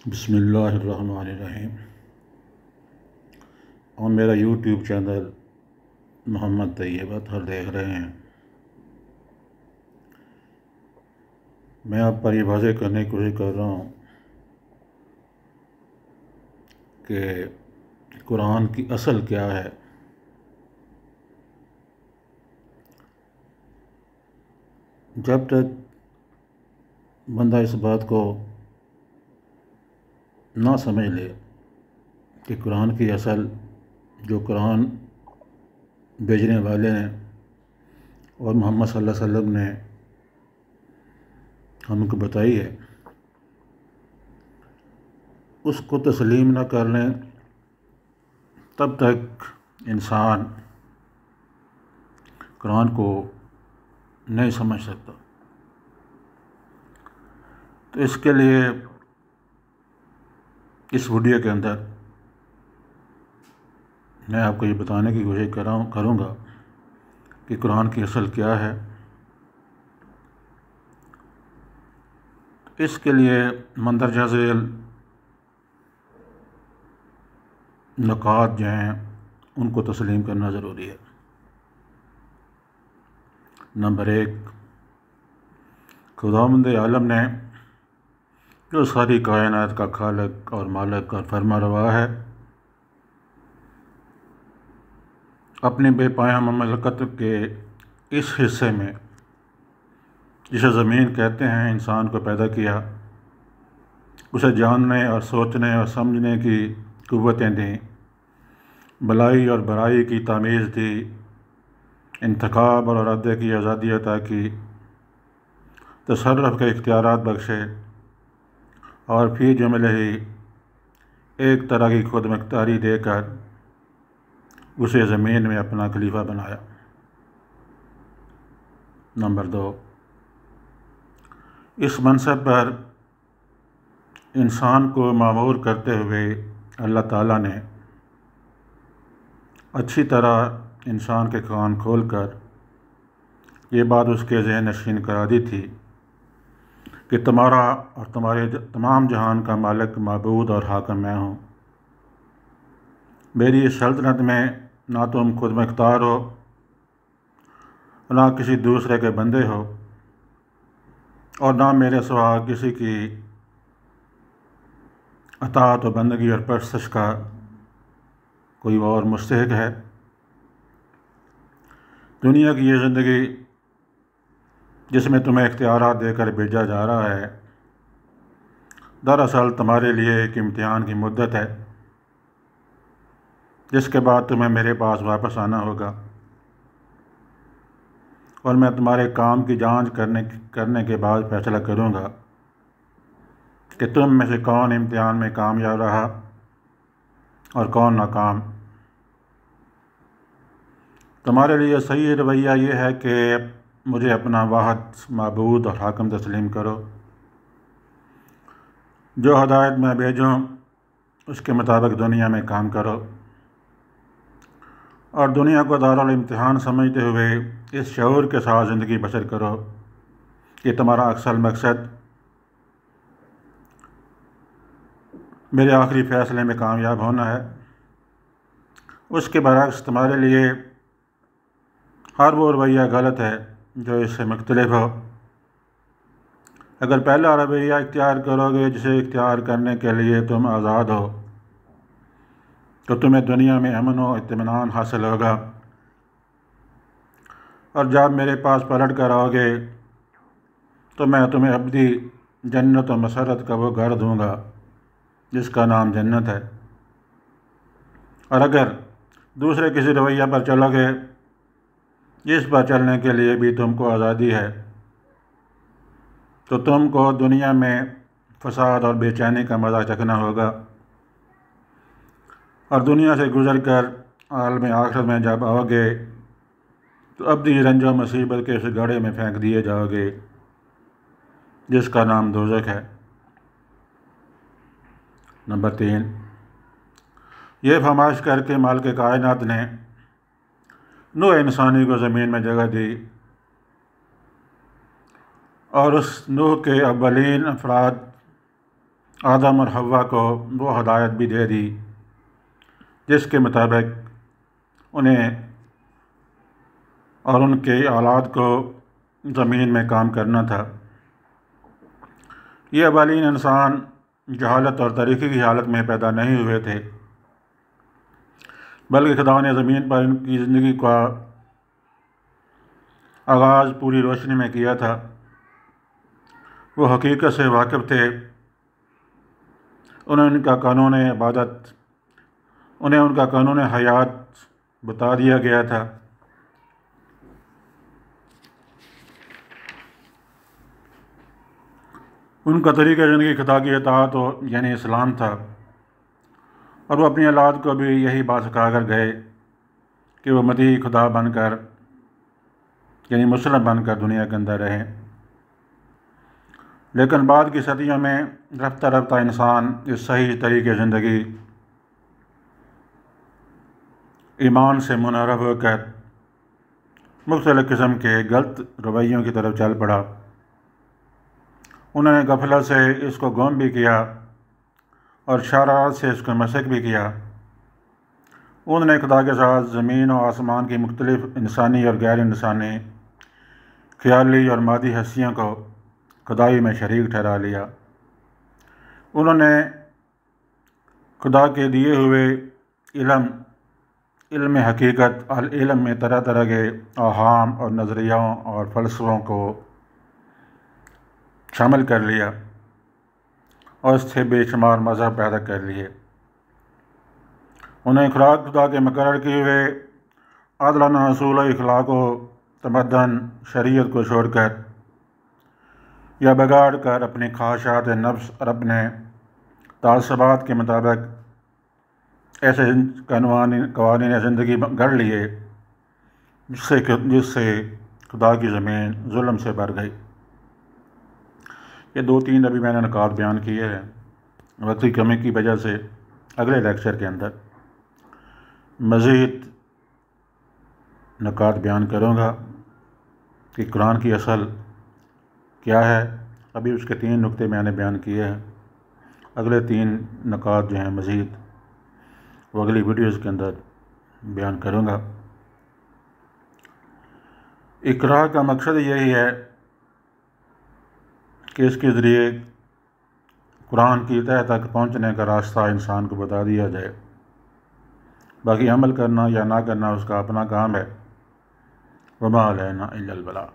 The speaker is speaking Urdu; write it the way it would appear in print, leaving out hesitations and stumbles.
بسم اللہ الرحمن الرحیم۔ اور میرا یوٹیوب چینل محمد طیب اطہر دیکھ رہے ہیں۔ میں آپ پر یہ واضح کرنے کی کوشش کر رہا ہوں کہ قرآن کی اصل کیا ہے۔ جب تک بندہ اس بات کو نہ سمجھ لے کہ قرآن کی اصل جو قرآن بھیجنے والے نے اور محمد صلی اللہ علیہ وسلم نے ہم کو بتائی ہے، اس کو تسلیم نہ کر لیں، تب تک انسان قرآن کو نہیں سمجھ سکتا۔ تو اس کے لیے اس ویڈیو کے اندر میں آپ کو یہ بتانے کی کوشش کروں گا کہ قرآن کی اصل کیا ہے۔ اس کے لیے مندرجہ ذیل نکات جو ہیں ان کو تسلیم کرنا ضروری ہے۔ نمبر 1، خداوند عالم نے جو ساری کائنات کا خالق اور مالک اور فرما روا ہے، اپنے بے پایہ مملکت کے اس حصے میں جسے زمین کہتے ہیں انسان کو پیدا کیا، اسے جاننے اور سوچنے اور سمجھنے کی قوتیں دیں، بلائی اور برائی کی تمیز دی، انتخاب اور ارادے کی آزادی عطا کی، تصرف کے اختیارات بخشے، اور فی جملہ ہی ایک طرح کی خود مختاری دے کر اسے زمین میں اپنا خلیفہ بنایا۔ نمبر 2، اس منصب پر انسان کو مامور کرتے ہوئے اللہ تعالیٰ نے اچھی طرح انسان کے کان کھول کر یہ بات اس کے ذہن نشین کرا دی تھی کہ تمہارا اور تمہارے تمام جہان کا مالک، معبود اور حاکم میں ہوں۔ میری اس سلطنت میں نہ تم خود مختار ہو، نہ کسی دوسرے کے بندے ہو، اور نہ میرے سوا کسی کی اطاعت و بندگی اور پرستش کا کوئی اور مستحق ہے۔ دنیا کی یہ زندگی جس میں تمہیں اختیارات دے کر بھیجا جا رہا ہے، دراصل تمہارے لیے ایک امتحان کی مدت ہے، جس کے بعد تمہیں میرے پاس واپس آنا ہوگا، اور میں تمہارے کام کی جانچ کرنے کے بعد فیصلہ کروں گا کہ تم میں سے کون امتحان میں کامیاب رہا اور کون ناکام۔ تمہارے لیے صحیح رویہ یہ ہے کہ مجھے اپنا واحد معبود اور حاکم تسلیم کرو۔ جو ہدایت میں بھیجوں اس کے مطابق دنیا میں کام کرو، اور دنیا کو دارالامتحان سمجھتے ہوئے اس شعور کے ساتھ زندگی بسر کرو کہ تمہارا اصل مقصد میرے آخری فیصلے میں کامیاب ہونا ہے۔ اس کے برعکس تمہارے لیے ہر وہ رویہ غلط ہے جو اس سے مختلف ہو۔ اگر پہلا رویہ اختیار کرو گے جسے اختیار کرنے کے لیے تم آزاد ہو، تو تمہیں دنیا میں امن و اطمینان حاصل ہوگا، اور جب میرے پاس پلٹ کر آؤ گے تو میں تمہیں ابدی جنت و مسرت کا وہ گھر دوں گا جس کا نام جنت ہے۔ اور اگر دوسرے کسی رویہ پر چلو گے جس پر چلنے کے لیے بھی تم کو آزادی ہے، تو تم کو دنیا میں فساد اور بے چینی کا مزہ چکھنا ہوگا، اور دنیا سے گزر کر عالم آخرت میں جب آؤ گے تو ابدی رنج و مصیبت کے اس گڑھے میں پھینک دیے جاؤ گے جس کا نام دوزخ ہے۔ نمبر 3، یہ فرمائش کر کے مالک کائنات نے نوع انسانی کو زمین میں جگہ دی، اور اس نوح کے اولین افراد آدم اور حوا کو وہ ہدایت بھی دے دی جس کے مطابق انہیں اور ان کے اولاد کو زمین میں کام کرنا تھا۔ یہ اولین انسان جہالت اور تاریکی کی حالت میں پیدا نہیں ہوئے تھے، بلکہ خدا نے زمین پر ان کی زندگی کا آغاز پوری روشنی میں کیا تھا۔ وہ حقیقت سے واقف تھے، انہیں ان کا قانون حیات بتا دیا گیا تھا۔ ان کا طریقہ زندگی خدا کی اطاعت یعنی اسلام تھا، اور وہ اپنی اولاد کو بھی یہی بات سکھا کر گئے کہ وہ مطیع خدا بن کر یعنی مسلم بن کر دنیا کے اندر رہیں۔ لیکن بعد کی صدیوں میں رفتہ رفتہ انسان اس صحیح طریقے زندگی ایمان سے منحرف ہو کر مختلف قسم کے غلط رویوں کی طرف چل پڑا۔ انہوں نے غفلت سے اس کو گم بھی کیا اور شرارت سے اس کو مسخ بھی کیا۔ انہوں نے خدا کے ساتھ زمین و آسمان کی مختلف انسانی اور غیر انسانی خیالی اور مادی ہستیوں کو خدائی میں شریک ٹھہرا لیا۔ انہوں نے خدا کے دیے ہوئے علم حقیقت علم میں طرح طرح کے اوہام اور نظریوں اور فلسفوں کو شامل کر لیا اور اس سے بے شمار مذہب پیدا کر لیے۔ انہیں خدا کے مقرر کیے ہوئے عادلانہ اصول و اخلاق و تمدن شریعت کو چھوڑ کر یا بگاڑ کر اپنی خواہشات نفس اور اپنے تعصبات کے مطابق ایسے قوانین زندگی گھڑ لیے جس سے خدا کی زمین ظلم سے بھر گئی۔ یہ 2-3 ابھی میں نے نکات بیان کیے ہیں، وقتی کمی کی وجہ سے اگلے لیکچر کے اندر مزید نکات بیان کروں گا کہ قرآن کی اصل کیا ہے۔ ابھی اس کے 3 نقطے میں نے بیان کیے ہیں، اگلے 3 نکات جو ہیں مزید وہ اگلی ویڈیوز کے اندر بیان کروں گا۔ اقرا کا مقصد یہی ہے کہ اس کے ذریعے قرآن کی تہہ تک پہنچنے کا راستہ انسان کو بتا دیا جائے، باقی عمل کرنا یا نہ کرنا اس کا اپنا کام ہے۔ وما علینا الا البلاغ۔